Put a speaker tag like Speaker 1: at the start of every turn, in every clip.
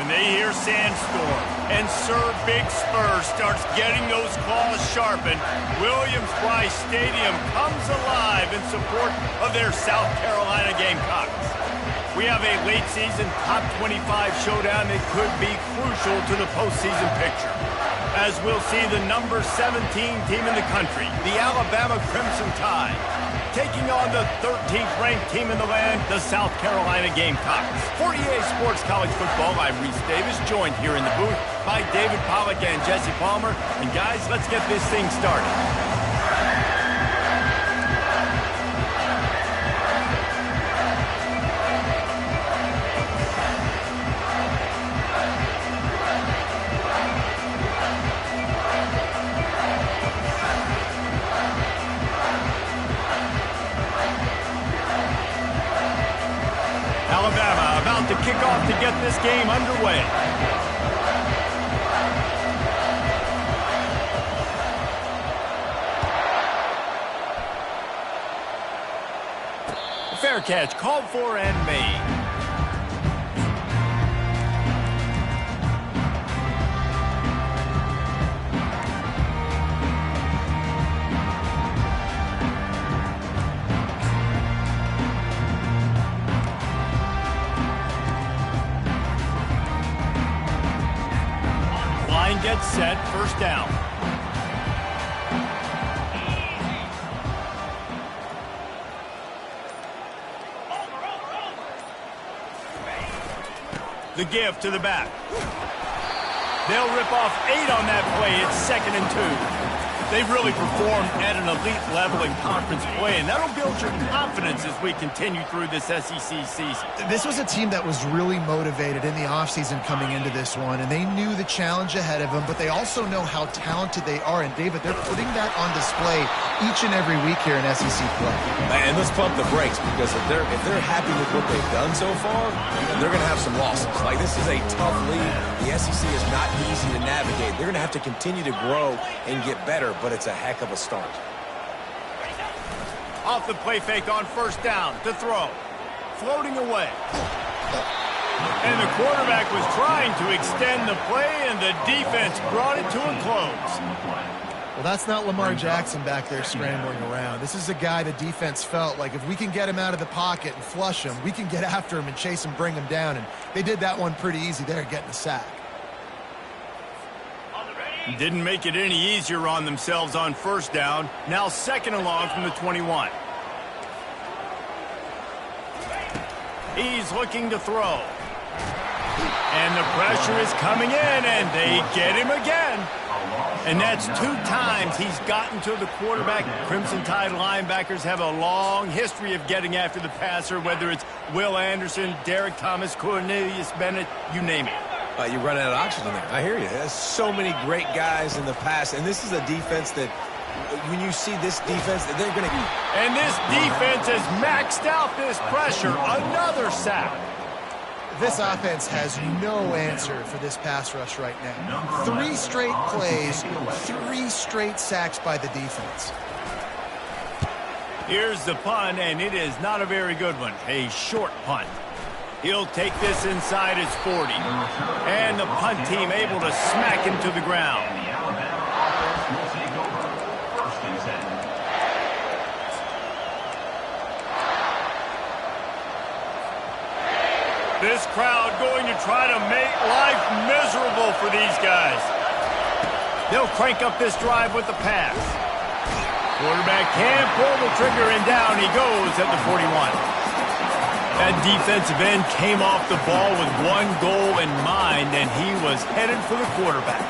Speaker 1: When they hear Sandstorm and Sir Big Spur starts getting those claws sharpened, Williams-Brice Stadium comes alive in support of their South Carolina Gamecocks. We have a late-season top 25 showdown that could be crucial to the postseason picture, as we'll see the number 17 team in the country, the Alabama Crimson Tide, taking on the 13th ranked team in the land, the South Carolina Gamecocks. For EA Sports College Football, I'm Reese Davis, joined here in the booth by David Pollack and Jesse Palmer. And guys, let's get this thing started. Alabama about to kick off to get this game underway. Fair catch called for and made. Gets set, first down. The give to the back. They'll rip off 8 on that play. It's 2nd and 2. They've really performed at an elite level in conference play, and that'll build your confidence as we continue through this SEC season.
Speaker 2: This was a team that was really motivated in the offseason coming into this one, and they knew the challenge ahead of them, but they also know how talented they are. And, David, they're putting that on display each and every week here in SEC play.
Speaker 3: And let's pump the brakes, because if they're happy with what they've done so far, they're going to have some losses. Like, this is a tough league. The SEC is not easy to navigate. They're going to have to continue to grow and get better, but it's a heck of a start.
Speaker 1: Off the play fake on first down to throw. Floating away. And the quarterback was trying to extend the play, and the defense brought it to a close.
Speaker 2: Well, that's not Lamar Jackson back there scrambling around. This is a guy the defense felt like if we can get him out of the pocket and flush him, we can get after him and chase him, bring him down. And they did that one pretty easy there, getting a sack.
Speaker 1: Didn't make it any easier on themselves on first down. Now 2nd and long from the 21. He's looking to throw. And the pressure is coming in, and they get him again. And that's 2 times he's gotten to the quarterback. Crimson Tide linebackers have a long history of getting after the passer, whether it's Will Anderson, Derek Thomas, Cornelius Bennett, you name it.
Speaker 3: You run out of oxygen there. I hear you. There's so many great guys in the past, and this is a defense that when you see this defense, they're going to...
Speaker 1: And this defense has maxed out this pressure. Another sack.
Speaker 2: This offense has no answer for this pass rush right now. 3 straight plays, 3 straight sacks by the defense.
Speaker 1: Here's the punt, and it is not a very good one. A short punt. He'll take this inside his 40. And the punt team able to smack him to the ground. This crowd going to try to make life miserable for these guys. They'll crank up this drive with the pass. Quarterback can't pull the trigger, and down he goes at the 41. That defensive end came off the ball with one goal in mind, and he was headed for the quarterback.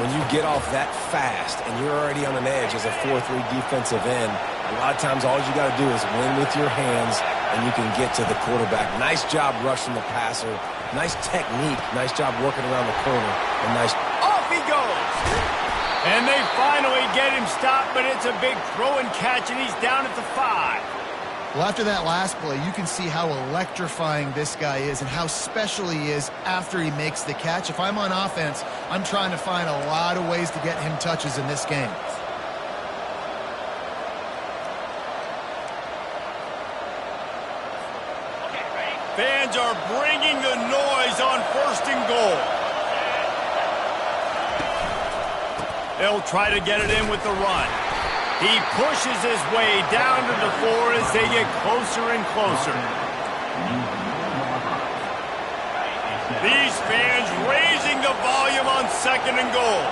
Speaker 3: When you get off that fast and you're already on an edge as a 4-3 defensive end, a lot of times all you got to do is win with your hands, and you can get to the quarterback. Nice job rushing the passer. Nice technique. Nice job working around the corner. And nice...
Speaker 1: Off he goes! And they finally get him stopped, but it's a big throw and catch, and he's down at the 5.
Speaker 2: Well, after that last play, you can see how electrifying this guy is and how special he is after he makes the catch. If I'm on offense, I'm trying to find a lot of ways to get him touches in this game.
Speaker 1: Fans are bringing the noise he's on 1st and goal. They'll try to get it in with the run. He pushes his way down to the 4 as they get closer and closer. These fans raising the volume on 2nd and goal.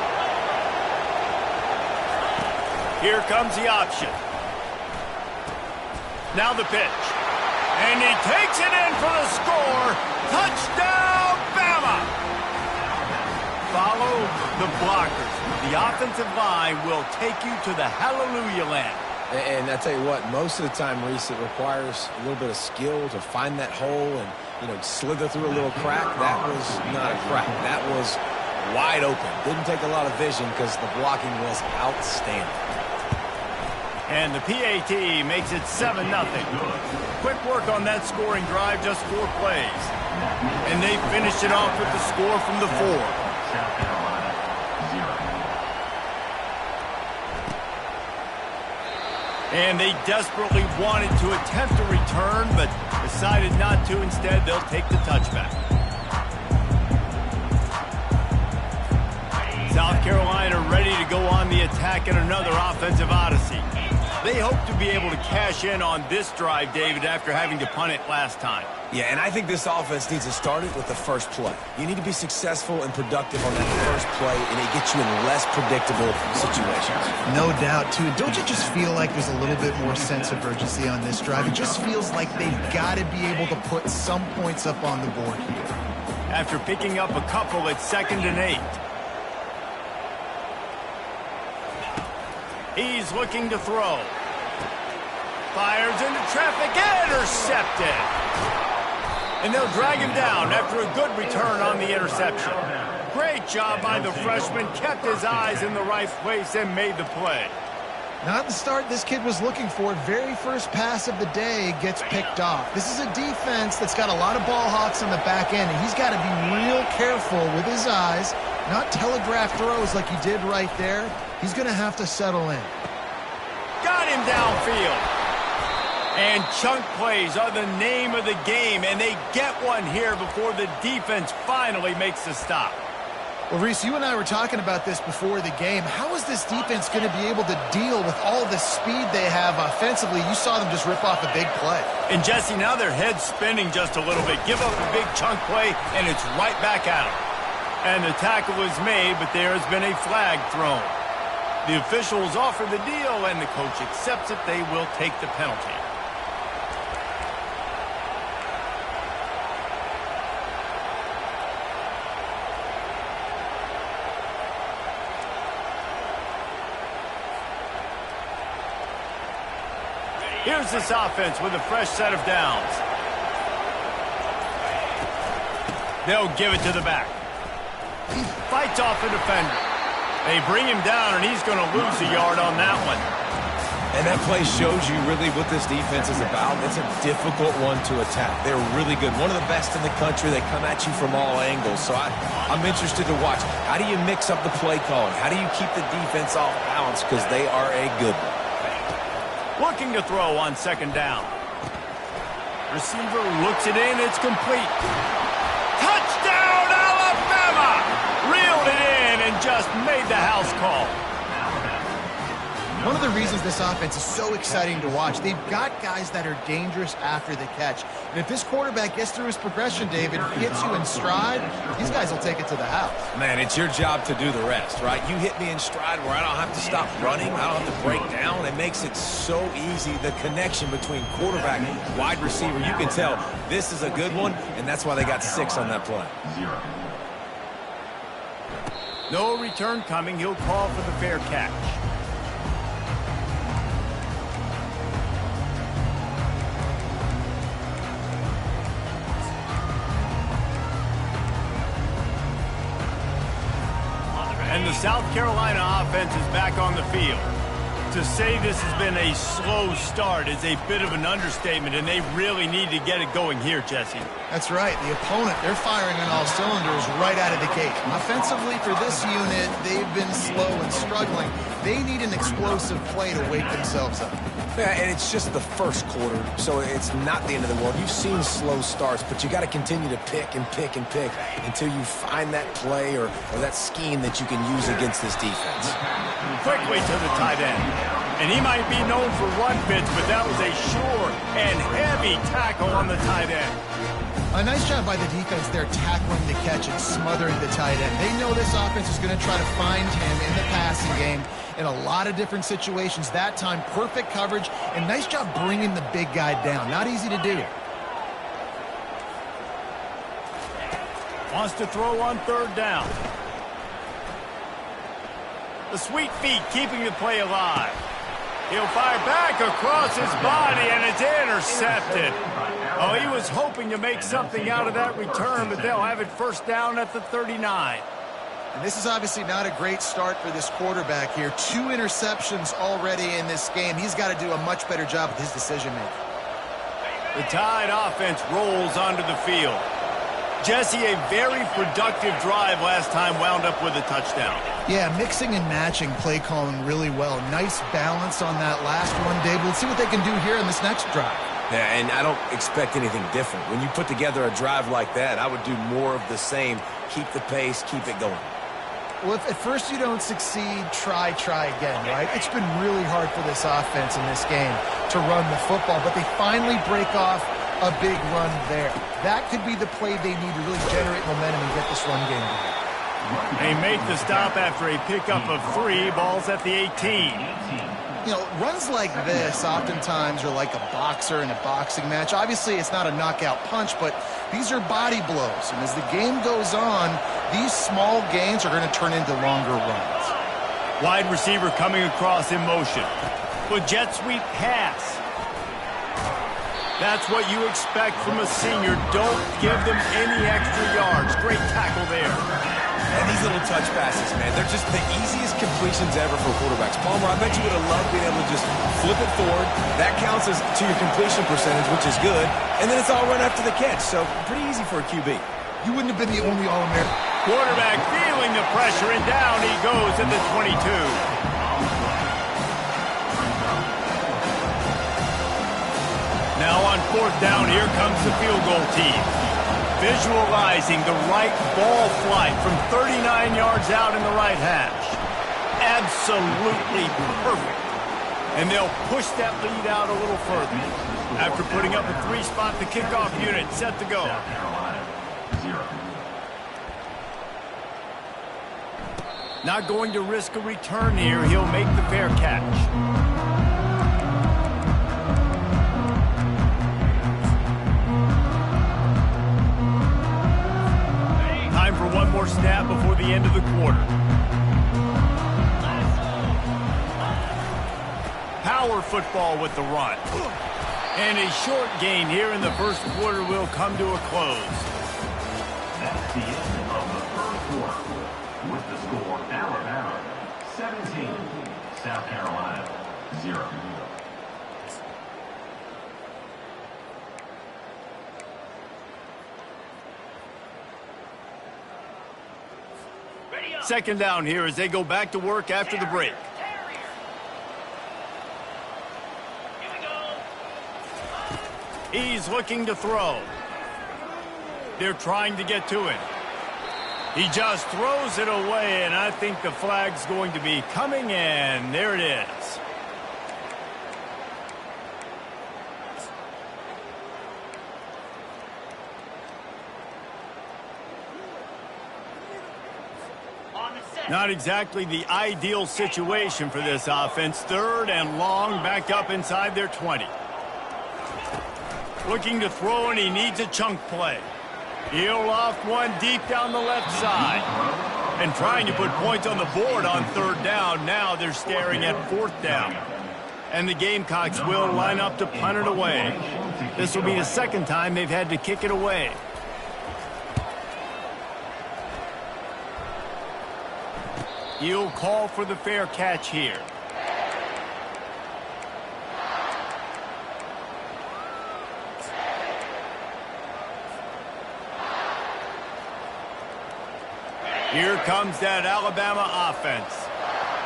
Speaker 1: Here comes the option. Now the pitch. And he takes it in for the score. Touchdown, Bama! Follow the blockers. The offensive line will take you to the hallelujah land.
Speaker 3: And I tell you what, most of the time, Reese, it requires a little bit of skill to find that hole and, slither through a little crack. That was not a crack. That was wide open. Didn't take a lot of vision because the blocking was outstanding.
Speaker 1: And the PAT makes it 7-0. Quick work on that scoring drive, just 4 plays. And they finished it off with the score from the 4. And they desperately wanted to attempt a return, but decided not to. Instead, they'll take the touchback. South Carolina ready to go on the attack in another offensive odyssey. They hope to be able to cash in on this drive, David, after having to punt it last time.
Speaker 3: Yeah, and I think this offense needs to start it with the first play. You need to be successful and productive on that first play, and it gets you in less predictable situations.
Speaker 2: No doubt, too. Don't you just feel like there's a little bit more sense of urgency on this drive? It just feels like they've got to be able to put some points up on the board here.
Speaker 1: After picking up a couple at 2nd and 8. He's looking to throw. Fires into traffic, intercepted. And they'll drag him down after a good return on the interception. Great job by the freshman, kept his eyes in the right place and made the play.
Speaker 2: Not the start this kid was looking for. Very first pass of the day gets picked off. This is a defense that's got a lot of ball hawks on the back end, and he's got to be real careful with his eyes, not telegraph throws like he did right there. He's going to have to settle in.
Speaker 1: Got him downfield. And chunk plays are the name of the game, and they get one here before the defense finally makes the stop.
Speaker 2: Well, Reese, you and I were talking about this before the game. How is this defense going to be able to deal with all the speed they have offensively? You saw them just rip off a big play.
Speaker 1: And, Jesse, now their head's spinning just a little bit. Give up a big chunk play, and it's right back out. And the tackle is made, but there has been a flag thrown. The officials offer the deal, and the coach accepts it. They will take the penalty. Here's this offense with a fresh set of downs. They'll give it to the back. He fights off the defender. They bring him down, and he's going to lose a yard on that one.
Speaker 3: And that play shows you really what this defense is about. It's a difficult one to attack. They're really good. One of the best in the country. They come at you from all angles. So I'm interested to watch. How do you mix up the play calling? How do you keep the defense off balance? Because they are a good one.
Speaker 1: Looking to throw on 2nd down. Receiver looks it in. It's complete. Touchdown, Alabama! Reeled it in and just made the house call.
Speaker 2: One of the reasons this offense is so exciting to watch, they've got guys that are dangerous after the catch. And if this quarterback gets through his progression, David, hits you in stride, these guys will take it to the house.
Speaker 3: Man, it's your job to do the rest, right? You hit me in stride where I don't have to stop running. I don't have to break down. It makes it so easy. The connection between quarterback and wide receiver, you can tell this is a good one, and that's why they got 6 on that play.
Speaker 1: No return coming. He'll call for the fair catch. And the South Carolina offense is back on the field. To say this has been a slow start is a bit of an understatement, and they really need to get it going here, Jesse.
Speaker 2: That's right. The opponent, they're firing on all cylinders right out of the gate. Offensively, for this unit, they've been slow and struggling. They need an explosive play to wake themselves up.
Speaker 3: Yeah, and it's just the first quarter, so it's not the end of the world. You've seen slow starts, but you got to continue to pick and pick and pick until you find that play or that scheme that you can use against this defense.
Speaker 1: Quickly to the tight end. And he might be known for run fits, but that was a sure and heavy tackle on the tight end.
Speaker 2: A nice job by the defense there tackling the catch and smothering the tight end. They know this offense is going to try to find him in the passing game in a lot of different situations. That time, perfect coverage, and nice job bringing the big guy down. Not easy to do.
Speaker 1: Wants to throw on third down. The sweet feet keeping the play alive. He'll fire back across his body, and it's intercepted. Oh, he was hoping to make something out of that return, but they'll have it first down at the 39.
Speaker 2: And this is obviously not a great start for this quarterback here. 2 interceptions already in this game. He's got to do a much better job with his decision-making.
Speaker 1: The Tide offense rolls onto the field. Jesse, a very productive drive last time, wound up with a touchdown.
Speaker 2: Yeah, mixing and matching play calling really well. Nice balance on that last one, Dave. Let's see what they can do here in this next drive.
Speaker 3: Yeah, and I don't expect anything different. When you put together a drive like that, I would do more of the same. Keep the pace, keep it going.
Speaker 2: Well, if at first you don't succeed, try again, right? It's been really hard for this offense in this game to run the football, but they finally break off a big run there. That could be the play they need to really generate momentum and get this run game going.
Speaker 1: They make the stop after a pickup of 3. Ball's at the 18.
Speaker 2: You know, runs like this oftentimes are like a boxer in a boxing match. Obviously, it's not a knockout punch, but these are body blows. And as the game goes on, these small gains are going to turn into longer runs.
Speaker 1: Wide receiver coming across in motion. With jet sweep pass. That's what you expect from a senior. Don't give them any extra yards. Great tackle there.
Speaker 3: And these little touch passes, man, they're just the easiest completions ever for quarterbacks. Palmer, I bet you would have loved being able to just flip it forward. That counts as to your completion percentage, which is good. And then it's all run after the catch, so pretty easy for a QB.
Speaker 2: You wouldn't have been the only All-American.
Speaker 1: Quarterback feeling the pressure, and down he goes at the 22. Now on fourth down, here comes the field goal team. Visualizing the right ball flight from 39 yards out in the right hash. Absolutely perfect. And they'll push that lead out a little further. After putting up a 3-spot, the kickoff unit set to go. Not going to risk a return here. He'll make the fair catch. Time for one more snap before the end of the quarter. Power football with the run. And a short gain here in the first quarter will come to a close.
Speaker 4: That's the end of the first quarter. With the score, Alabama 17, South Carolina 0.
Speaker 1: Second down here as they go back to work after the break. He's looking to throw. They're trying to get to it. He just throws it away, and I think the flag's going to be coming in. There it is. Not exactly the ideal situation for this offense. Third and long, back up inside their 20. Looking to throw, and he needs a chunk play. He'll loft one deep down the left side. And trying to put points on the board on third down. Now they're staring at fourth down. And the Gamecocks will line up to punt it away. This will be the second time they've had to kick it away. He'll call for the fair catch here. Here comes that Alabama offense.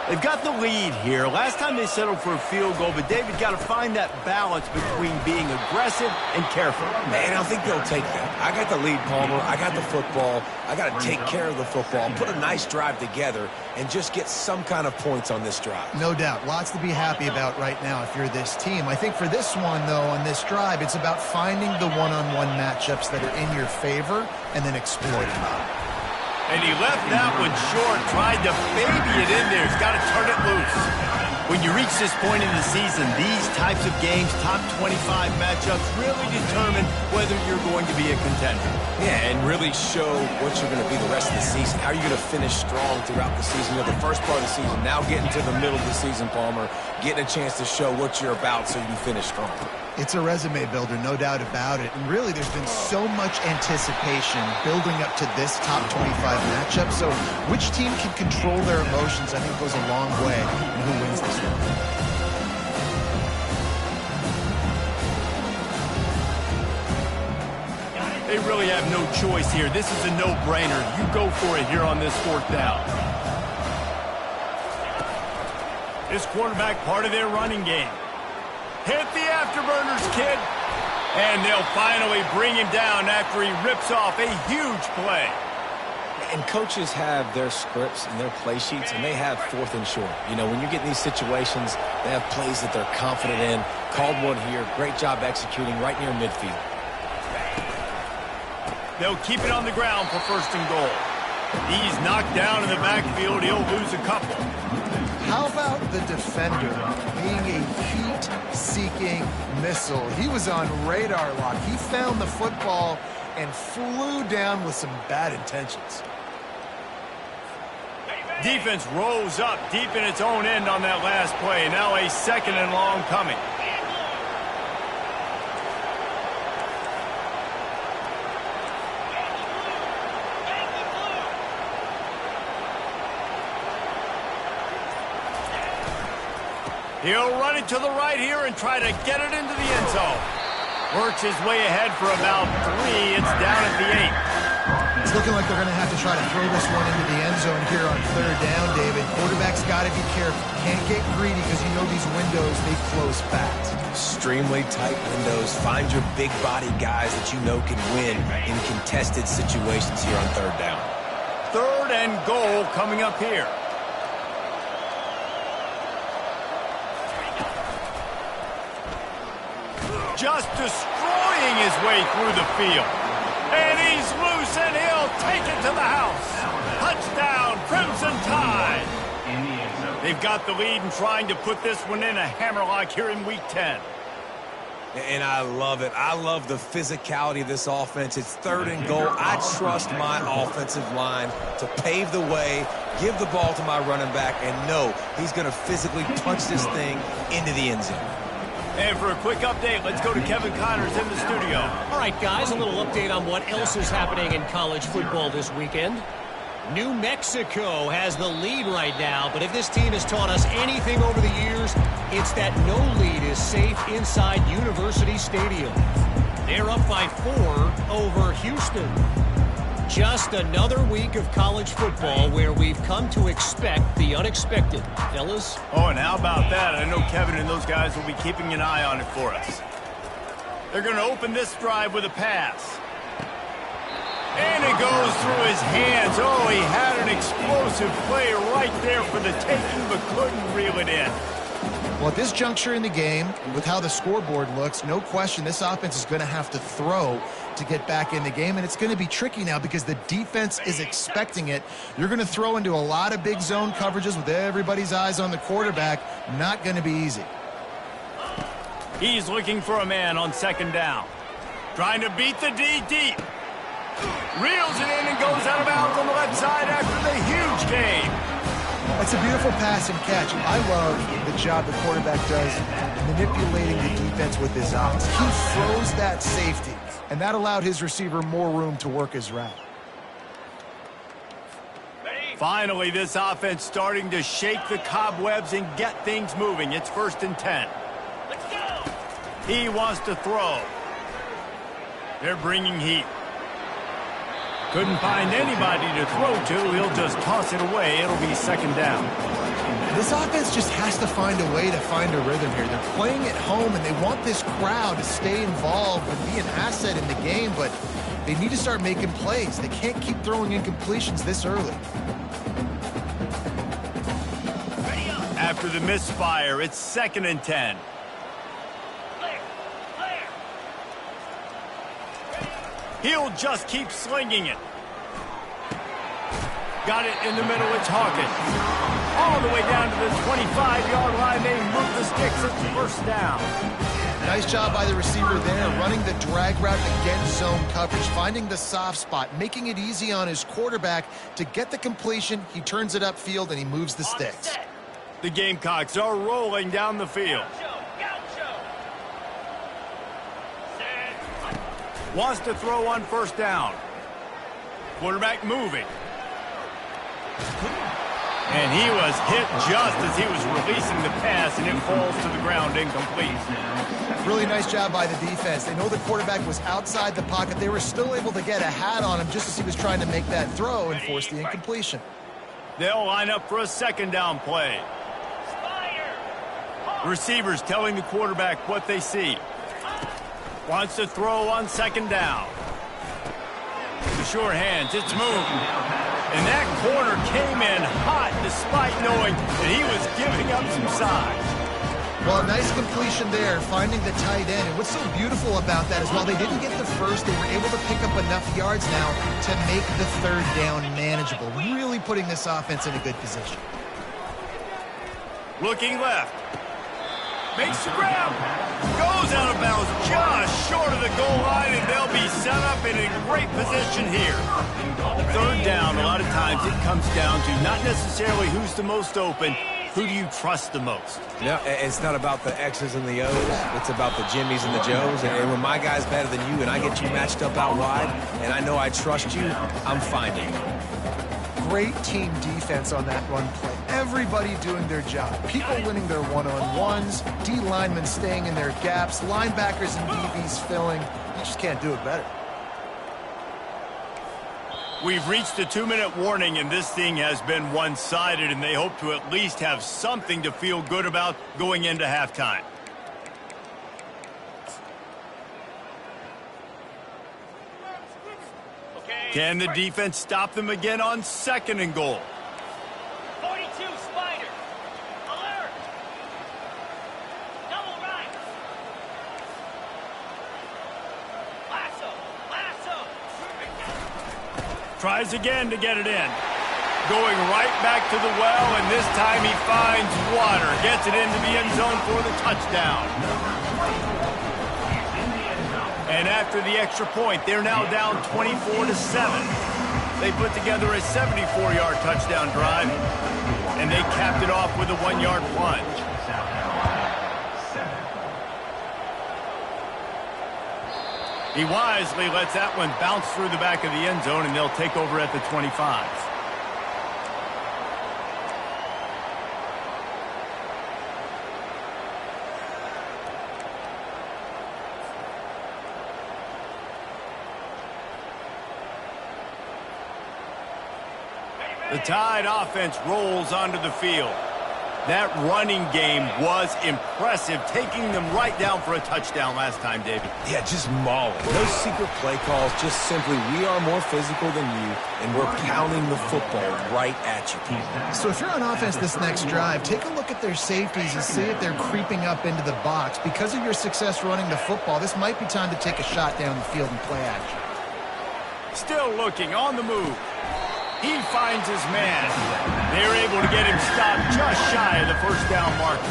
Speaker 1: They've got the lead here. Last time they settled for a field goal, but David got to find that balance between being aggressive and careful.
Speaker 3: Man, I think they'll take that. I got the lead, Palmer. I got the football. I got to take care of the football, put a nice drive together, and just get some kind of points on this drive.
Speaker 2: No doubt. Lots to be happy about right now if you're this team. I think for this one, though, on this drive, it's about finding the one-on-one matchups that are in your favor and then exploiting them.
Speaker 1: And he left that one short, tried to baby it in there. He's got to turn it loose. When you reach this point in the season, these types of games, top 25 matchups, really determine whether you're going to be a contender.
Speaker 3: Yeah, and really show what you're going to be the rest of the season. How are you going to finish strong throughout the season? You know, the first part of the season, now getting to the middle of the season, Palmer, getting a chance to show what you're about so you can finish strong.
Speaker 2: It's a resume builder, no doubt about it. And really, there's been so much anticipation building up to this top 25 matchup. So which team can control their emotions, I think, goes a long way in who wins this one.
Speaker 1: They really have no choice here. This is a no-brainer. You go for it here on this fourth down. This quarterback, part of their running game. Hit the afterburners, kid. And they'll finally bring him down after he rips off a huge play.
Speaker 3: And coaches have their scripts and their play sheets, and they have fourth and short. You know, when you get in these situations, they have plays that they're confident in. Called one here. Great job executing right near midfield.
Speaker 1: They'll keep it on the ground for first and goal. He's knocked down in the backfield. He'll lose a couple.
Speaker 2: How about the defender being a heat-seeking missile? He was on radar lock. He found the football and flew down with some bad intentions.
Speaker 1: Defense rose up deep in its own end on that last play. Now a second and long coming. He'll run it to the right here and try to get it into the end zone. Works his way ahead for about 3. It's down at the 8.
Speaker 2: It's looking like they're going to have to try to throw this one into the end zone here on third down, David. Quarterback's got to be careful. Can't get greedy because you know these windows, they close fast.
Speaker 3: Extremely tight windows. Find your big body guys that you know can win in contested situations here on third down.
Speaker 1: Third and goal coming up here. Just destroying his way through the field. And he's loose, and he'll take it to the house. Touchdown, Crimson Tide. They've got the lead and trying to put this one in a hammerlock here in Week 10.
Speaker 3: And I love it. I love the physicality of this offense. It's third and goal. I trust my offensive line to pave the way, give the ball to my running back, and know he's going to physically punch this thing into the end zone.
Speaker 1: And for a quick update, let's go to Kevin Connors in the studio.
Speaker 5: All right, guys, a little update on what else is happening in college football this weekend. New Mexico has the lead right now, but if this team has taught us anything over the years, it's that no lead is safe inside University Stadium. They're up by 4 over Houston. Just another week of college football where we've come to expect the unexpected. Fellas?
Speaker 1: Oh, and how about that? I know Kevin and those guys will be keeping an eye on it for us. They're going to open this drive with a pass. And it goes through his hands. Oh, he had an explosive play right there for the taking, but couldn't reel it in.
Speaker 2: Well, at this juncture in the game, with how the scoreboard looks, no question this offense is going to have to throw to get back in the game, and it's going to be tricky now because the defense is expecting it. You're going to throw into a lot of big zone coverages with everybody's eyes on the quarterback. Not going to be easy.
Speaker 1: He's looking for a man on second down. Trying to beat the D deep. Reels it in and goes out of bounds on the left side after the huge gain.
Speaker 2: It's a beautiful pass and catch. I love the job the quarterback does manipulating the defense with his eyes. He froze that safety, and that allowed his receiver more room to work his route.
Speaker 1: Finally, this offense starting to shake the cobwebs and get things moving. It's 1st and 10. He wants to throw. They're bringing heat. Couldn't find anybody to throw to. He'll just toss it away. It'll be second down.
Speaker 2: This offense just has to find a way to find a rhythm here. They're playing at home, and they want this crowd to stay involved and be an asset in the game, but they need to start making plays. They can't keep throwing incompletions this early.
Speaker 1: After the misfire, it's 2nd and 10. He'll just keep slinging it. Got it in the middle. It's Hawkins. All the way down to the 25-yard line. They move the sticks. It's first down.
Speaker 2: Nice job by the receiver there, running the drag route against zone coverage, finding the soft spot, making it easy on his quarterback to get the completion. He turns it upfield, and he moves the sticks.
Speaker 1: The Gamecocks are rolling down the field. Wants to throw on first down. Quarterback moving. And he was hit just as he was releasing the pass, and it falls to the ground incomplete.
Speaker 2: Really nice job by the defense. They know the quarterback was outside the pocket. They were still able to get a hat on him just as he was trying to make that throw and force the incompletion.
Speaker 1: They'll line up for a second down play. The receivers telling the quarterback what they see. Wants to throw on second down. The sure hands, it's moved. And that corner came in hot despite knowing that he was giving up some size.
Speaker 2: Well, nice completion there, finding the tight end. And what's so beautiful about that is while they didn't get the first, they were able to pick up enough yards now to make the third down manageable, really putting this offense in a good position.
Speaker 1: Looking left. Makes the grab. Goes out of bounds just short of the goal line, and they'll be set up in a great position here. Third down, a lot of times it comes down to not necessarily who's the most open, who do you trust the most?
Speaker 3: No, it's not about the X's and the O's. It's about the Jimmies and the Joes. And when my guy's better than you and I get you matched up out wide and I know I trust you, I'm finding you.
Speaker 2: Great team defense on that run play. Everybody doing their job. People winning their one-on-ones, D linemen staying in their gaps, linebackers and DBs filling. You just can't do it better.
Speaker 1: We've reached a 2-minute warning, and this thing has been one-sided, and they hope to at least have something to feel good about going into halftime. Can the defense stop them again on 2nd and goal?
Speaker 6: 42, Spider. Alert. Double right. Lasso.
Speaker 1: Tries again to get it in. Going right back to the well, and this time he finds water. Gets it into the end zone for the touchdown. And after the extra point, they're now down 24-7. They put together a 74-yard touchdown drive, and they capped it off with a 1-yard plunge. He wisely lets that one bounce through the back of the end zone, and they'll take over at the 25. The Tide offense rolls onto the field. That running game was impressive, taking them right down for a touchdown last time, David.
Speaker 3: Yeah, just mauling. No secret play calls, just simply we are more physical than you, and we're pounding the football right at you.
Speaker 2: So if you're on offense this next drive, take a look at their safeties and see if they're creeping up into the box. Because of your success running the football, this might be time to take a shot down the field and play action.
Speaker 1: Still looking on the move. He finds his man. They're able to get him stopped just shy of the first down marker.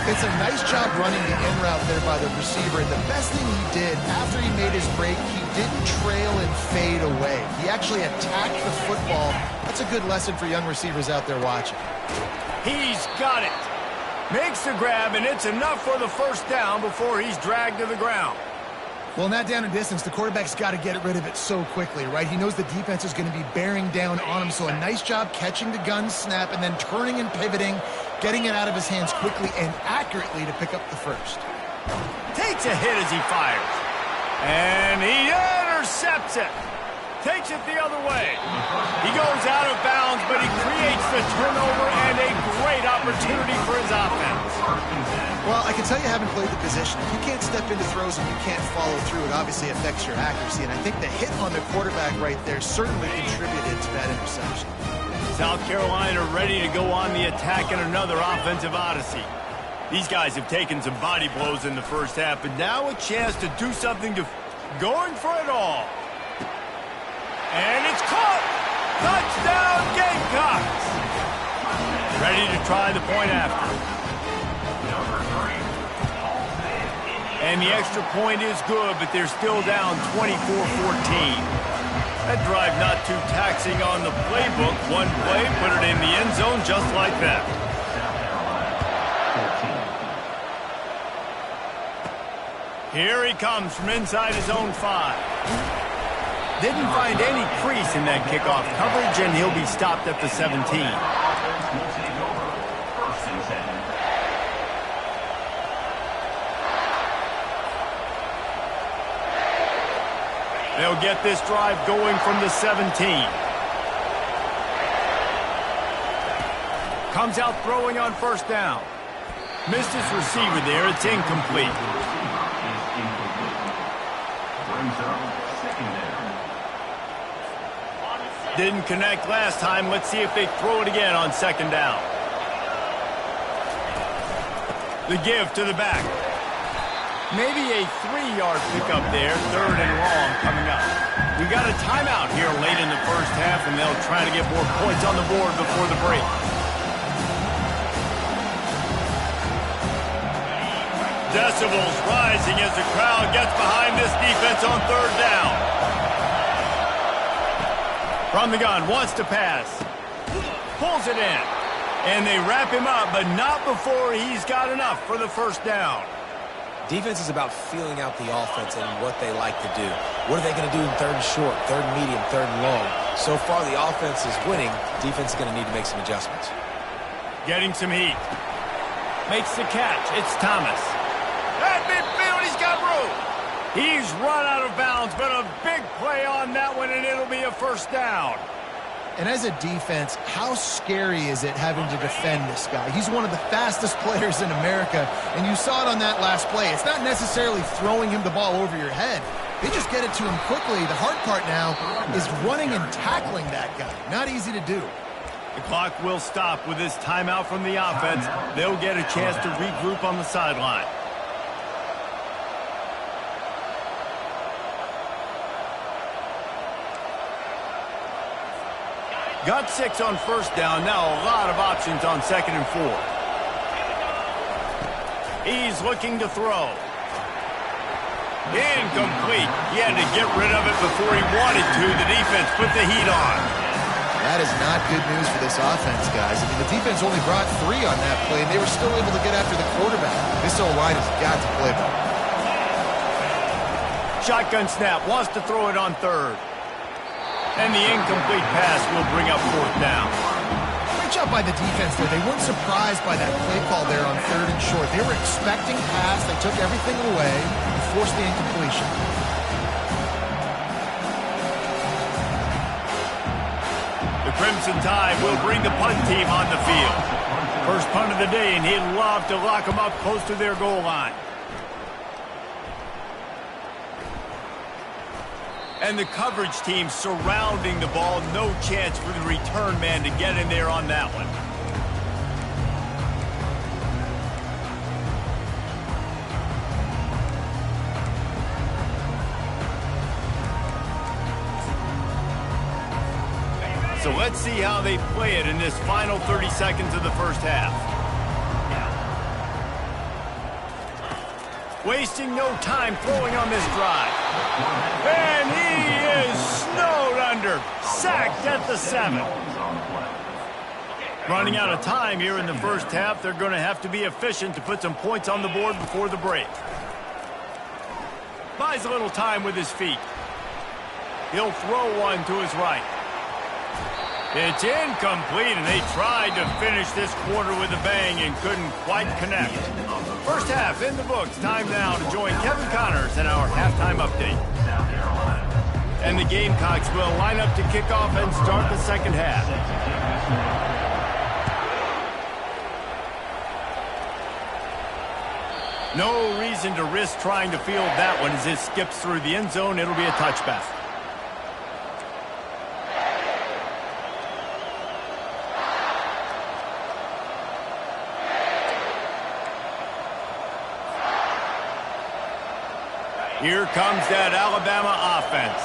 Speaker 2: It's a nice job running the in route there by the receiver. And the best thing he did after he made his break, he didn't trail and fade away. He actually attacked the football. That's a good lesson for young receivers out there watching.
Speaker 1: He's got it. Makes the grab, and it's enough for the first down before he's dragged to the ground.
Speaker 2: Well, in that down and distance, the quarterback's got to get rid of it so quickly, right? He knows the defense is going to be bearing down on him, so a nice job catching the gun snap and then turning and pivoting, getting it out of his hands quickly and accurately to pick up the first.
Speaker 1: Takes a hit as he fires. And he intercepts it. takes it the other way. He goes out of bounds, but he creates the turnover and a great opportunity for his offense.
Speaker 2: Well, I can tell you haven't played the position. If you can't step into throws and you can't follow through, it obviously affects your accuracy. And I think the hit on the quarterback right there certainly contributed to that interception.
Speaker 1: South Carolina ready to go on the attack in another offensive odyssey. These guys have taken some body blows in the first half, but now a chance to do something to going for it all. And it's caught! Touchdown Gamecocks! Ready to try the point after. And the extra point is good, but they're still down 24-14. That drive not too taxing on the playbook. One play, put it in the end zone just like that. Here he comes from inside his own 5. Didn't find any crease in that kickoff coverage, and he'll be stopped at the 17. They'll get this drive going from the 17. Comes out throwing on first down. Missed his receiver there. It's incomplete. Didn't connect last time. Let's see if they throw it again on second down. The give to the back. Maybe a 3-yard pickup there. Third and long coming up. We got a timeout here late in the first half, and they'll try to get more points on the board before the break. Decibels rising as the crowd gets behind this defense on third down. From the gun, wants to pass. Pulls it in. And they wrap him up, but not before he's got enough for the first down.
Speaker 3: Defense is about feeling out the offense and what they like to do. What are they going to do in third and short, third and medium, third and long? So far, the offense is winning. Defense is going to need to make some adjustments.
Speaker 1: Getting some heat. Makes the catch. It's Thomas. At midfield, he's got room. He's run out of bounds, but a big play on that one, and it'll be a first down.
Speaker 2: And as a defense, how scary is it having to defend this guy? He's one of the fastest players in America, and you saw it on that last play. It's not necessarily throwing him the ball over your head. They just get it to him quickly. The hard part now is running and tackling that guy. Not easy to do.
Speaker 1: The clock will stop with this timeout from the offense. They'll get a chance to regroup on the sideline. Got 6 on first down. Now a lot of options on second and 4. He's looking to throw. Incomplete. He had to get rid of it before he wanted to. The defense put the heat on.
Speaker 2: That is not good news for this offense, guys. I mean, the defense only brought 3 on that play, and they were still able to get after the quarterback. This O-line has got to play better.
Speaker 1: Shotgun snap. Wants to throw it on third. And the incomplete pass will bring up fourth down.
Speaker 2: Great job by the defense there. They weren't surprised by that play call there on third and short. They were expecting pass. They took everything away and forced the incompletion.
Speaker 1: The Crimson Tide will bring the punt team on the field. First punt of the day, and he'd love to lock them up close to their goal line. And the coverage team surrounding the ball. No chance for the return man to get in there on that one. So let's see how they play it in this final 30 seconds of the first half. Wasting no time throwing on this drive. And he is snowed under. Sacked at the 7. Running out of time here in the first half. They're going to have to be efficient to put some points on the board before the break. Buys a little time with his feet. He'll throw one to his right. It's incomplete, and they tried to finish this quarter with a bang and couldn't quite connect. First half in the books. Time now to join Kevin Connors in our halftime update. And the Gamecocks will line up to kick off and start the second half. No reason to risk trying to field that one as it skips through the end zone. It'll be a touchback. Here comes that Alabama offense.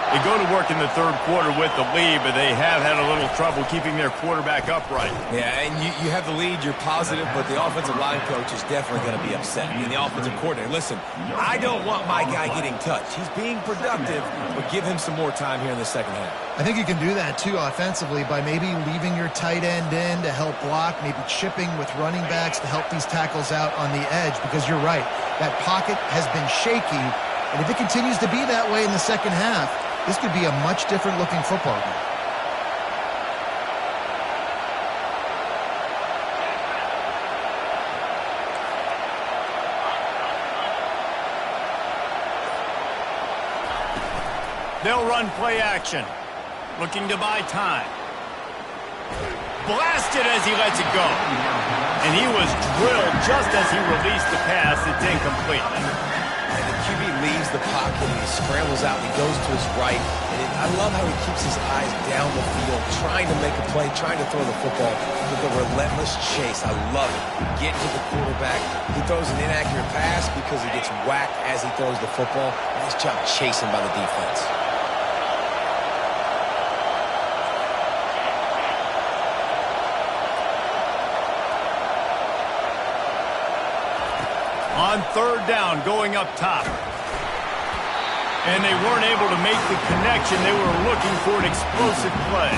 Speaker 1: They go to work in the third quarter with the lead, but they have had a little trouble keeping their quarterback upright.
Speaker 3: Yeah, and you have the lead, you're positive, but the offensive line coach is definitely going to be upset. And the offensive coordinator, listen, I don't want my guy getting touched. He's being productive, but give him some more time here in the second half.
Speaker 2: I think you can do that, too, offensively, by maybe leaving your tight end in to help block, maybe chipping with running backs to help these tackles out on the edge, because you're right, that pocket has been shaky, and if it continues to be that way in the second half, this could be a much different looking football game.
Speaker 1: They'll run play action, looking to buy time. Blasted as he lets it go. And he was drilled just as he released the pass. It's incomplete.
Speaker 3: And the QB leaves the pocket and he scrambles out and he goes to his right. And I love how he keeps his eyes down the field, trying to make a play, trying to throw the football with a relentless chase. I love it. Getting to the quarterback. He throws an inaccurate pass because he gets whacked as he throws the football. Nice job chasing by the defense.
Speaker 1: On third down, going up top. And they weren't able to make the connection. They were looking for an explosive play.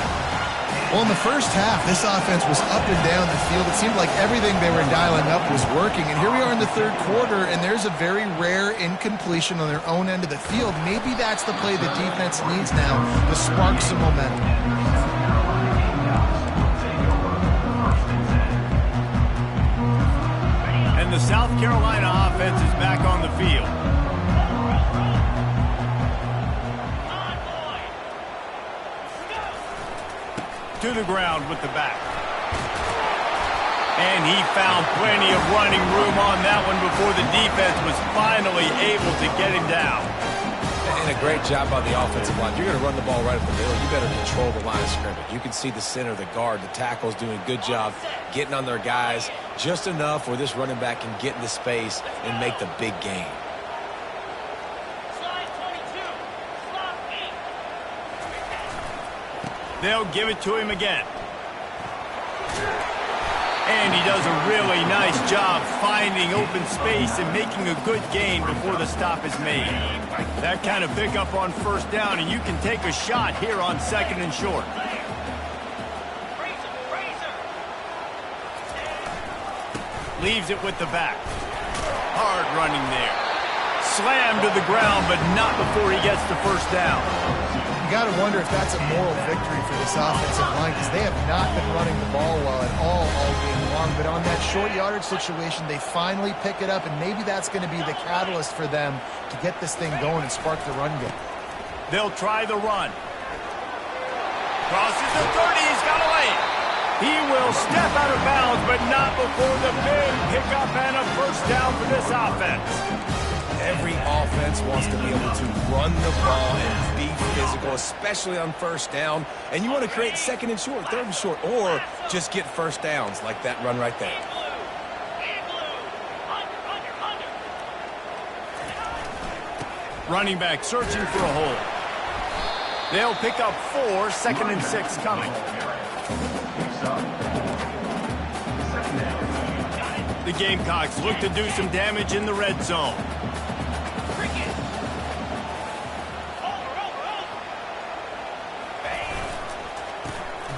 Speaker 2: Well, in the first half, this offense was up and down the field. It seemed like everything they were dialing up was working. And here we are in the third quarter, and there's a very rare incompletion on their own end of the field. Maybe that's the play the defense needs now to spark some momentum.
Speaker 1: And the South Carolina offense is back on the field. To the ground with the back. And he found plenty of running room on that one before the defense was finally able to get him down.
Speaker 3: And a great job by the offensive line. You're going to run the ball right up the middle. You better control the line of scrimmage. You can see the center, the guard, the tackle's doing a good job getting on their guys just enough where this running back can get into space and make the big game.
Speaker 1: They'll give it to him again. And he does a really nice job finding open space and making a good gain before the stop is made. That kind of pickup on first down, and you can take a shot here on second and short. Leaves it with the back. Hard running there. Slammed to the ground, but not before he gets to first down.
Speaker 2: You got to wonder if that's a moral victory for this offensive line, because they have not been running the ball well at all game long. But on that short yardage situation, they finally pick it up, and maybe that's going to be the catalyst for them to get this thing going and spark the run game.
Speaker 1: They'll try the run. Crosses the 30. He's got a lane. He will step out of bounds, but not before the big pickup and a first down for this offense.
Speaker 3: Every offense wants to be able to run the ball and be physical, especially on first down. And you want to create second and short, third and short, or just get first downs like that run right there.
Speaker 1: Running back searching for a hole. They'll pick up 4, second and 6 coming. The Gamecocks look to do some damage in the red zone.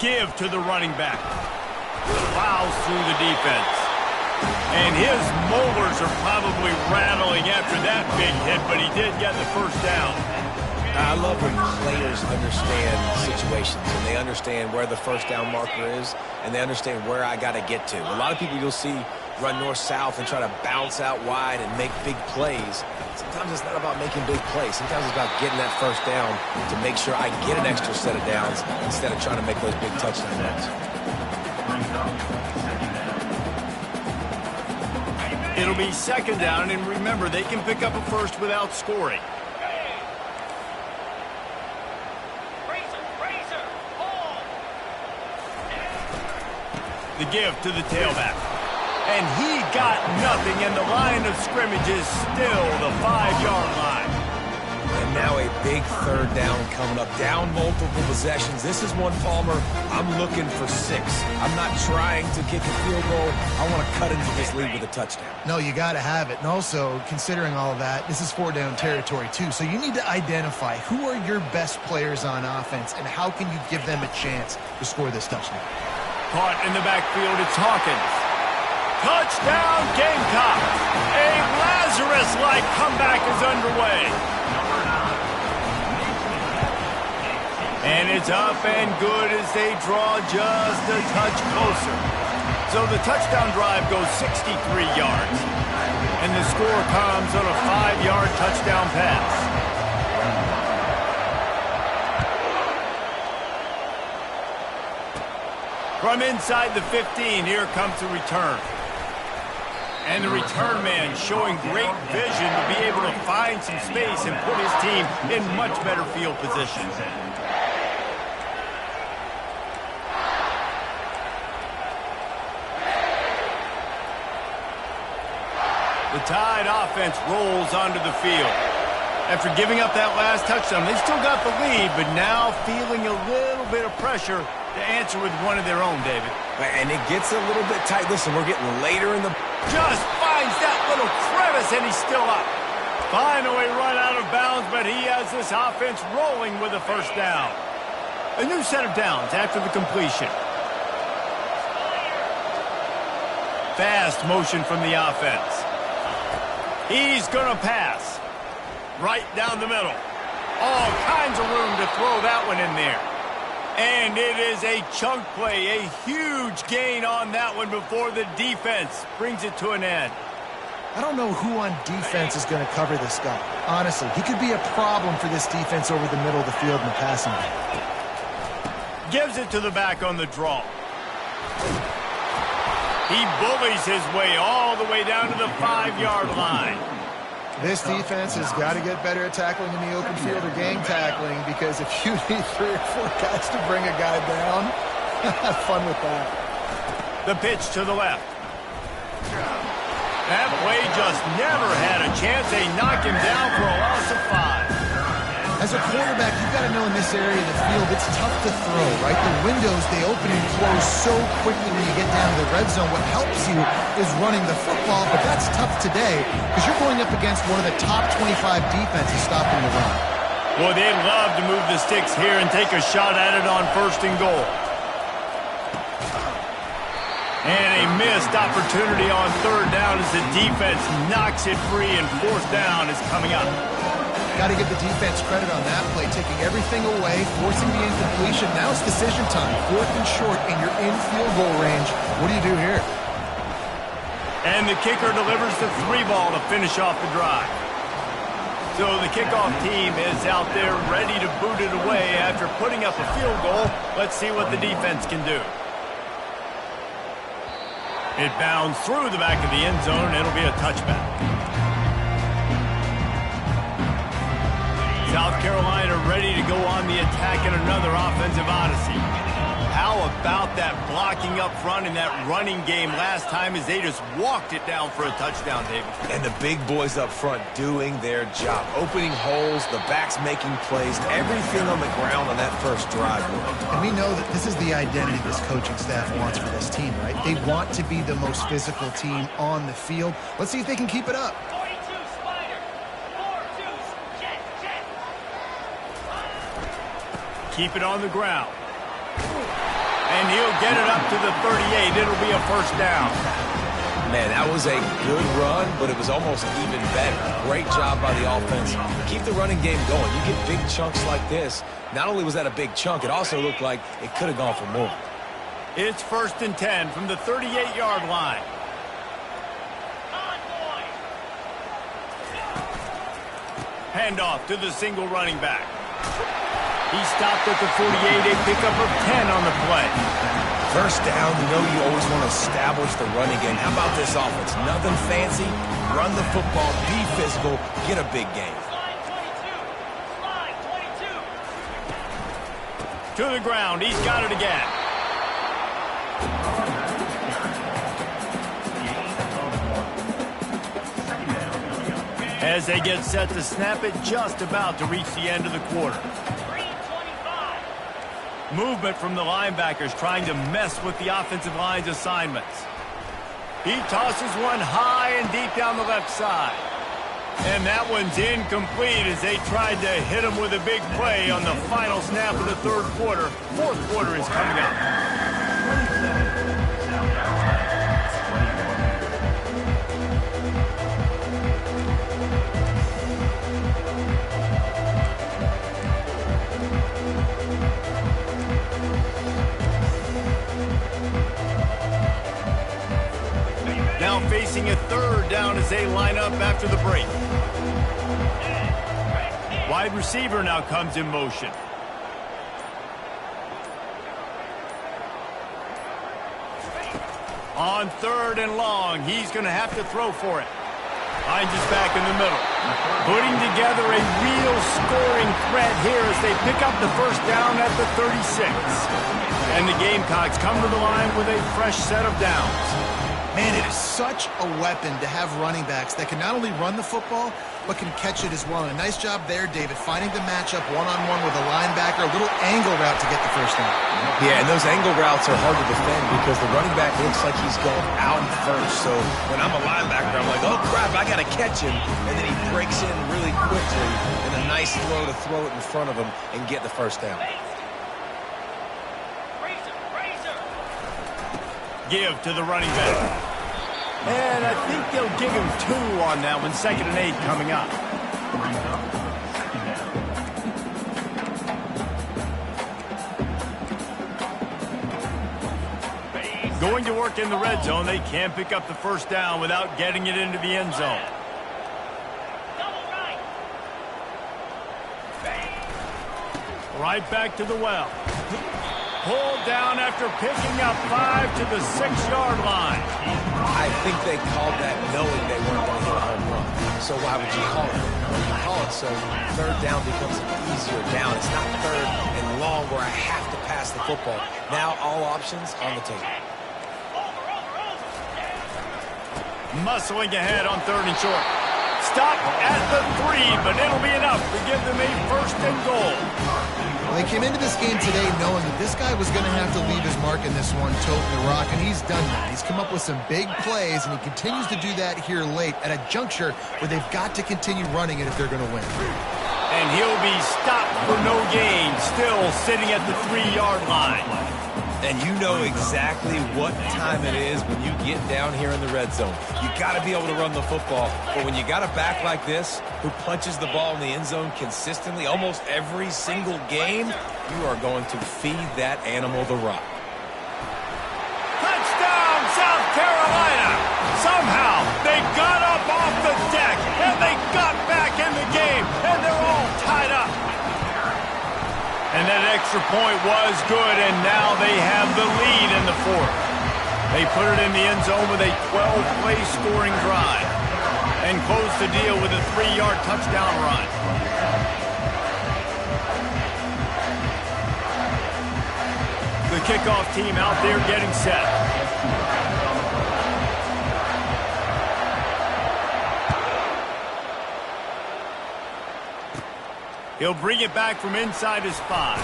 Speaker 1: Give to the running back. Plows through the defense. And his molars are probably rattling after that big hit, but he did get the first down.
Speaker 3: I love when players understand situations and they understand where the first down marker is and they understand where I got to get to. A lot of people you'll see run north-south and try to bounce out wide and make big plays. Sometimes it's not about making big plays. Sometimes it's about getting that first down to make sure I get an extra set of downs instead of trying to make those big touchdown runs.
Speaker 1: It'll be second down, and remember, they can pick up a first without scoring. The give to the tailback. And he got nothing, and the line of scrimmage is still the 5-yard line.
Speaker 3: And now a big third down coming up. Down multiple possessions. This is one, Palmer, I'm looking for 6. I'm not trying to kick a field goal. I want to cut into this lead with a touchdown.
Speaker 2: No, you got to have it. And also, considering all of that, this is 4-down territory too. So you need to identify who are your best players on offense and how can you give them a chance to score this touchdown.
Speaker 1: Caught in the backfield, it's Hawkins. Touchdown, Gamecocks! A Lazarus-like comeback is underway. And it's up and good as they draw just a touch closer. So the touchdown drive goes 63 yards. And the score comes on a 5-yard touchdown pass. From inside the 15, here comes the return. And the return man showing great vision to be able to find some space and put his team in much better field position. The Tide offense rolls onto the field. After giving up that last touchdown, they still got the lead, but now feeling a little bit of pressure to answer with one of their own, David.
Speaker 3: And it gets a little bit tight. Listen, we're getting later in the...
Speaker 1: Just finds that little crevice, and he's still up. Finally run out of bounds, but he has this offense rolling with a first down. A new set of downs after the completion. Fast motion from the offense. He's going to pass. Right down the middle. All kinds of room to throw that one in there. And it is a chunk play, a huge gain on that one before the defense brings it to an end.
Speaker 2: I don't know who on defense is going to cover this guy. Honestly, he could be a problem for this defense over the middle of the field in the passing game.
Speaker 1: Gives it to the back on the draw. He bullies his way all the way down to the 5-yard line.
Speaker 2: This defense has got to get better at tackling in the open field or gang tackling, because if you need 3 or 4 guys to bring a guy down, have fun with that.
Speaker 1: The pitch to the left. That play just never had a chance. They knock him down for a loss of 5.
Speaker 2: As a quarterback, you've got to know in this area of the field, it's tough to throw, right? The windows, they open and close so quickly when you get down to the red zone. What helps you is running the football, but that's tough today because you're going up against one of the top 25 defenses stopping the run.
Speaker 1: Boy, they'd love to move the sticks here and take a shot at it on 1st and goal. And a missed opportunity on 3rd down as the defense knocks it free, and 4th down is coming up.
Speaker 2: Got to give the defense credit on that play, taking everything away, forcing the incompletion. Now it's decision time. 4th and short, and you're in field goal range. What do you do here?
Speaker 1: And the kicker delivers the 3 ball to finish off the drive. So the kickoff team is out there ready to boot it away after putting up a field goal. Let's see what the defense can do. It bounds through the back of the end zone, and it'll be a touchback. South Carolina ready to go on the attack in another offensive odyssey. How about that blocking up front in that running game last time as they just walked it down for a touchdown, David?
Speaker 3: And the big boys up front doing their job. Opening holes, the backs making plays, everything on the ground on that first drive.
Speaker 2: And we know that this is the identity this coaching staff wants for this team, right? They want to be the most physical team on the field. Let's see if they can keep it up.
Speaker 1: Keep it on the ground. And he'll get it up to the 38. It'll be a first down.
Speaker 3: Man, that was a good run, but it was almost even better. Great job by the offense. Keep the running game going. You get big chunks like this. Not only was that a big chunk, it also looked like it could have gone for more.
Speaker 1: It's 1st and 10 from the 38-yard line. Handoff to the single running back. He stopped at the 48, a pickup of 10 on the play.
Speaker 3: First down, you always want to establish the running game. How about this offense? Nothing fancy. Run the football, be physical, get a big gain.
Speaker 6: Slide 22.
Speaker 1: To the ground, he's got it again. As they get set to snap it, just about to reach the end of the quarter.
Speaker 6: 3:25.
Speaker 1: Movement from the linebackers trying to mess with the offensive line's assignments. He tosses one high and deep down the left side. And that one's incomplete as they tried to hit him with a big play on the final snap of the third quarter. Fourth quarter is coming up. Now facing a third down as they line up after the break. Wide receiver now comes in motion. On third and long, he's going to have to throw for it. Hines is back in the middle. Putting together a real scoring threat here as they pick up the first down at the 36. And the Gamecocks come to the line with a fresh set of downs.
Speaker 2: Man, it is such a weapon to have running backs that can not only run the football, but can catch it as well. And a nice job there, David, finding the matchup one-on-one with a linebacker, a little angle route to get the first down.
Speaker 3: Yeah, and those angle routes are hard to defend because the running back looks like he's going out first. So when I'm a linebacker, I'm like, oh, crap, I got to catch him. And then he breaks in really quickly and a nice throw to throw it in front of him and get the first down.
Speaker 1: Give to the running back. And I think they'll give him 2 on that one. 2nd and 8 coming up. Going to work in the red zone. They can't pick up the first down without getting it into the end zone. Right back to the well. Pulled down after picking up 5 to the 6-yard line.
Speaker 3: I think they called that knowing they weren't going to hit a home run. So why would you call it? Well, you call it so third down becomes an easier down. It's not third and long where I have to pass the football. Now all options on the table.
Speaker 1: Muscling ahead on 3rd and short. Stop at the 3, but it'll be enough to give them a 1st and goal.
Speaker 2: Well, they came into this game today knowing that this guy was going to have to leave his mark in this one, toting the rock, and he's done that. He's come up with some big plays, and he continues to do that here late at a juncture where they've got to continue running it if they're going to win.
Speaker 1: And he'll be stopped for no gain, still sitting at the 3-yard line.
Speaker 3: And you know exactly what time it is when you get down here in the red zone. You got to be able to run the football. But when you got a back like this who punches the ball in the end zone consistently almost every single game, you are going to feed that animal the rock.
Speaker 1: Touchdown, South Carolina! Somehow they got up off the deck and they got back in the game, and they're all tied up. And that extra point was good, and now they have the lead in the 4th. They put it in the end zone with a 12-play scoring drive and close the deal with a 3-yard touchdown run. The kickoff team out there getting set. He'll bring it back from inside his 5.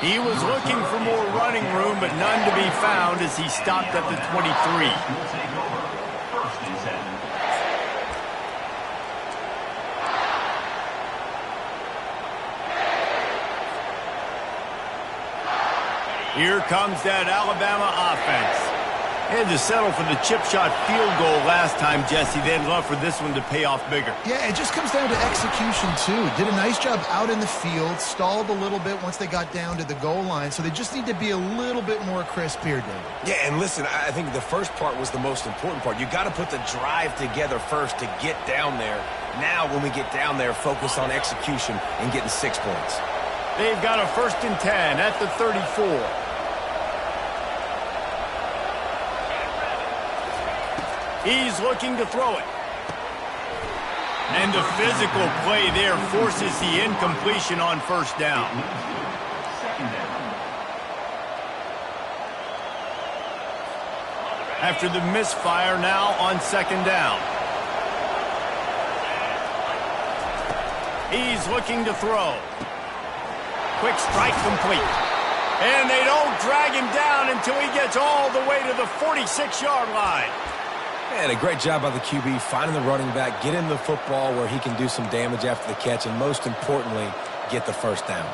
Speaker 1: He was looking for more running room, but none to be found as he stopped at the 23.
Speaker 4: Will take over. 1st and 7.
Speaker 1: Here comes that Alabama offense. Had to settle for the chip shot field goal last time, Jesse. They'd love for this one to pay off bigger.
Speaker 2: Yeah, it just comes down to execution, too. Did a nice job out in the field, stalled a little bit once they got down to the goal line, so they just need to be a little bit more crisp here, David.
Speaker 3: Yeah, and listen, I think the first part was the most important part. You got to put the drive together first to get down there. Now, when we get down there, focus on execution and getting 6 points.
Speaker 1: They've got a 1st and 10 at the 34. He's looking to throw it. And the physical play there forces the incompletion on 1st down.
Speaker 4: Second down.
Speaker 1: After the misfire, now on 2nd down. He's looking to throw. Quick strike complete. And they don't drag him down until he gets all the way to the 46-yard line.
Speaker 3: And a great job by the QB finding the running back, getting the football where he can do some damage after the catch, and most importantly, get the 1st down.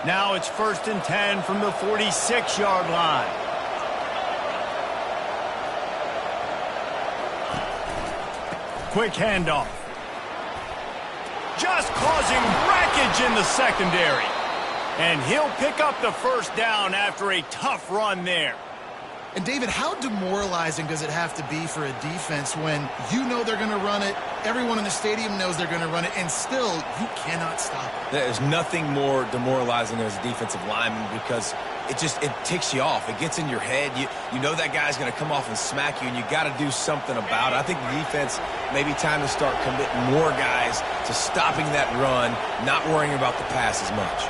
Speaker 1: Now it's 1st and 10 from the 46-yard line. Quick handoff. Just causing wreckage in the secondary. And he'll pick up the 1st down after a tough run there.
Speaker 2: And, David, how demoralizing does it have to be for a defense when you know they're going to run it, everyone in the stadium knows they're going to run it, and still you cannot stop it?
Speaker 3: There's nothing more demoralizing as a defensive lineman because it ticks you off. It gets in your head. You know that guy's going to come off and smack you, and you got to do something about it. I think the defense maybe time to start committing more guys to stopping that run, not worrying about the pass as much.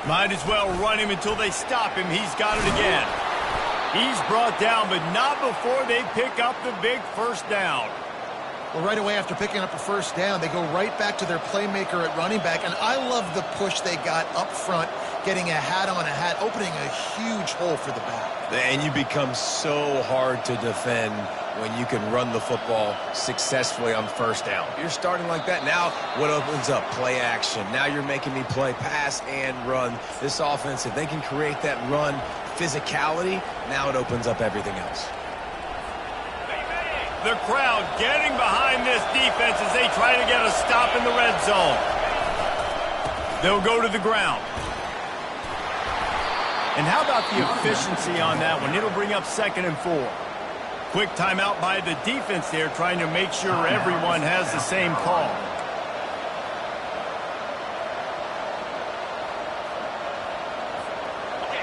Speaker 1: Might as well run him until they stop him. He's got it again. He's brought down, but not before they pick up the big 1st down.
Speaker 2: Well, right away after picking up a 1st down, they go right back to their playmaker at running back, and I love the push they got up front, getting a hat on a hat, opening a huge hole for the back.
Speaker 3: And you become so hard to defend when you can run the football successfully on 1st down. You're starting like that. Now what opens up? Play action. Now you're making me play pass and run. This offense, if they can create that run physicality, now it opens up everything else.
Speaker 1: The crowd getting behind this defense as they try to get a stop in the red zone. They'll go to the ground. And how about the efficiency on that one? It'll bring up 2nd and 4. Quick timeout by the defense there, trying to make sure everyone has the same call.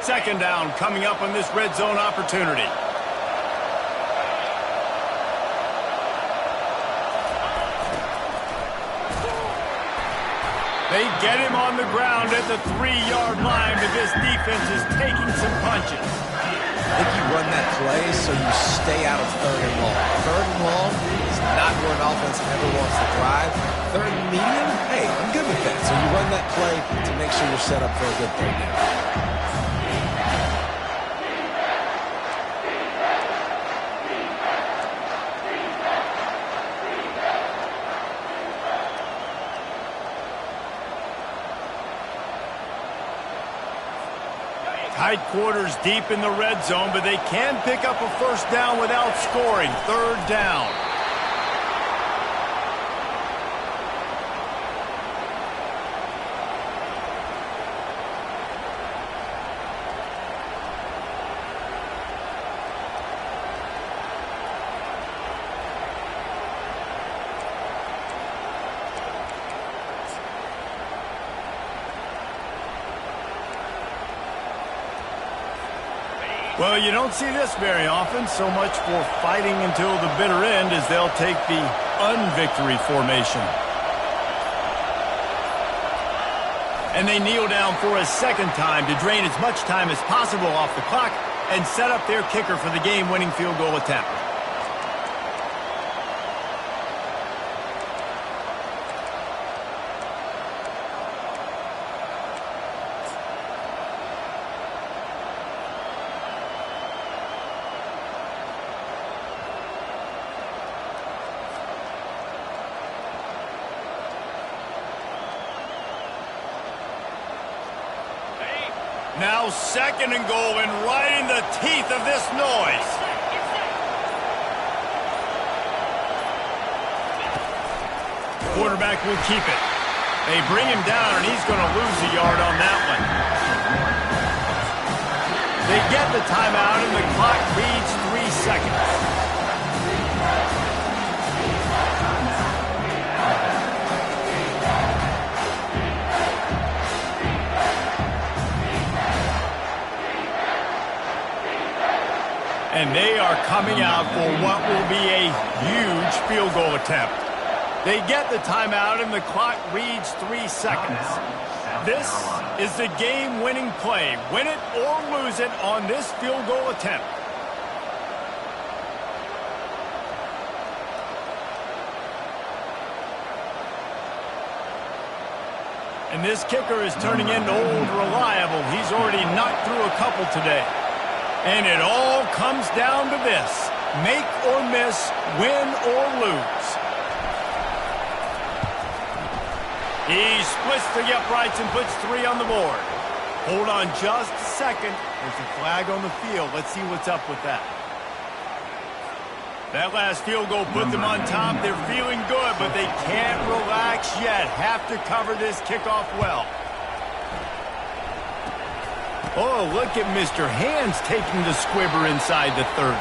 Speaker 1: Second down coming up on this red zone opportunity. They get him on the ground at the 3-yard line, but this defense is taking some punches.
Speaker 3: I think you run that play so you stay out of 3rd and long. 3rd and long is not where an offense ever wants to thrive. 3rd and medium, hey, I'm good with that. So you run that play to make sure you're set up for a good 3rd down.
Speaker 1: Tight quarters deep in the red zone, but they can pick up a 1st down without scoring. 3rd down. Well, you don't see this very often, so much for fighting until the bitter end as they'll take the unvictory formation. And they kneel down for a 2nd time to drain as much time as possible off the clock and set up their kicker for the game-winning field goal attempt. Now 2nd and goal, and right in the teeth of this noise. Quarterback will keep it. They bring him down, and he's going to lose a yard on that one. They get the timeout, and the clock reads 3 seconds. And they are coming out for what will be a huge field goal attempt. They get the timeout, and the clock reads 3 seconds. This is the game-winning play. Win it or lose it on this field goal attempt. And this kicker is turning into old reliable. He's already knocked through a couple today. And it all comes down to this. Make or miss, win or lose. He splits the uprights and puts 3 on the board. Hold on just a second. There's a flag on the field. Let's see what's up with that. That last field goal put them on top. They're feeling good, but they can't relax yet. Have to cover this kickoff well. Oh, look at Mr. Hands taking the squibber inside the 30.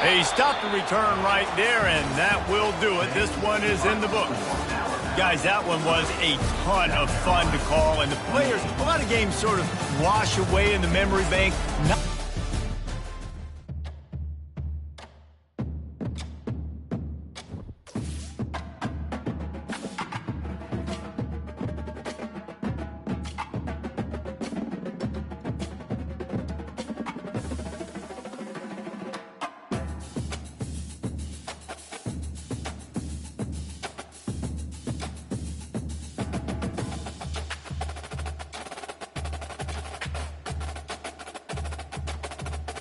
Speaker 1: He stopped the return right there, and that will do it. This one is in the book. Guys, that one was a ton of fun to call, and the players, a lot of games sort of wash away in the memory bank.